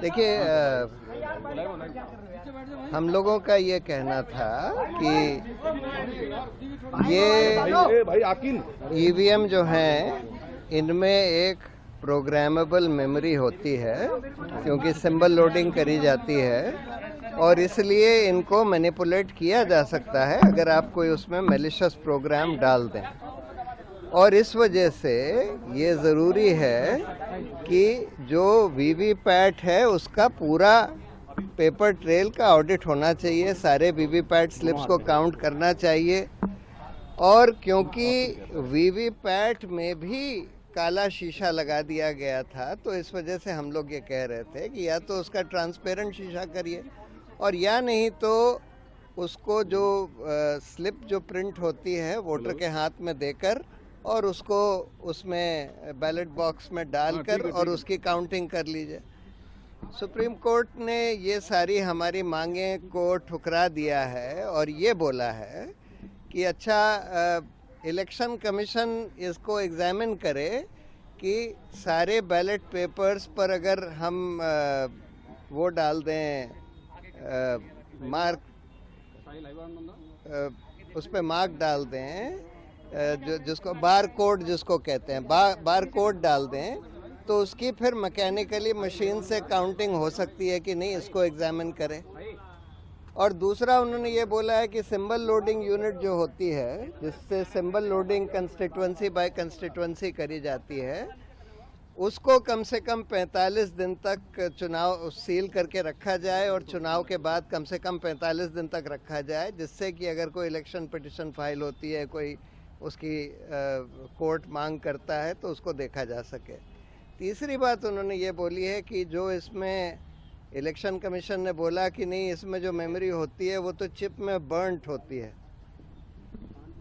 देखिए, हम लोगों का ये कहना था कि ये ईवीएम जो हैं इनमें एक प्रोग्रामेबल मेमोरी होती है, क्योंकि सिंबल लोडिंग करी जाती है और इसलिए इनको मैनिपुलेट किया जा सकता है अगर आप कोई उसमें मैलिशियस प्रोग्राम डाल दें। और इस वजह से ये ज़रूरी है कि जो वीवीपैट है उसका पूरा पेपर ट्रेल का ऑडिट होना चाहिए, सारे वीवीपैट स्लिप्स को काउंट करना चाहिए। और क्योंकि वीवीपैट में भी काला शीशा लगा दिया गया था, तो इस वजह से हम लोग ये कह रहे थे कि या तो उसका ट्रांसपेरेंट शीशा करिए और या नहीं तो उसको जो स्लिप जो प्रिंट होती है वोटर के हाथ में देकर और उसको उसमें बैलेट बॉक्स में डालकर और उसकी काउंटिंग कर लीजिए। सुप्रीम कोर्ट ने ये सारी हमारी मांगें को ठुकरा दिया है और ये बोला है कि अच्छा, इलेक्शन कमीशन इसको एग्जामिन करे कि सारे बैलेट पेपर्स पर अगर हम वो डाल दें मार्क, उस पर मार्क डाल दें, जिसको बार कोड जिसको कहते हैं, बार कोड डाल दें, तो उसकी फिर मैकेनिकली मशीन से काउंटिंग हो सकती है कि नहीं, इसको एग्जामिन करें। और दूसरा उन्होंने ये बोला है कि सिंबल लोडिंग यूनिट जो होती है, जिससे symbol loading constituency by constituency करी जाती है, उसको कम से कम 45 दिन तक चुनाव सील करके रखा जाए और चुनाव के बाद कम से कम 45 दिन तक रखा जाए, जिससे कि अगर कोई इलेक्शन पिटिशन फाइल होती है, कोई उसकी कोर्ट मांग करता है, तो उसको देखा जा सके। तीसरी बात उन्होंने ये बोली है कि जो इसमें इलेक्शन कमीशन ने बोला कि नहीं, इसमें जो मेमोरी होती है वो तो चिप में बर्न्ट होती है,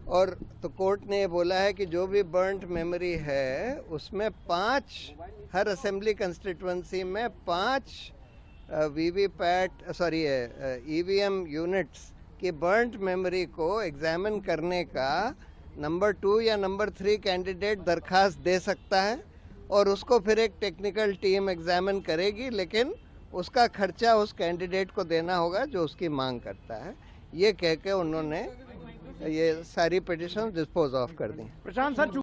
और तो कोर्ट ने ये बोला है कि जो भी बर्न्ट मेमोरी है उसमें 5, हर असेंबली कंस्टिट्यूंसी में 5 ईवीएम यूनिट्स की बर्न्ट मेमोरी को एग्जामिन करने का नंबर 2 या नंबर 3 कैंडिडेट दरखास्त दे सकता है और उसको फिर एक टेक्निकल टीम एग्जामिन करेगी, लेकिन उसका खर्चा उस कैंडिडेट को देना होगा जो उसकी मांग करता है। ये कह के उन्होंने ये सारी पिटिशन डिस्पोज ऑफ कर दी। प्रशांत सर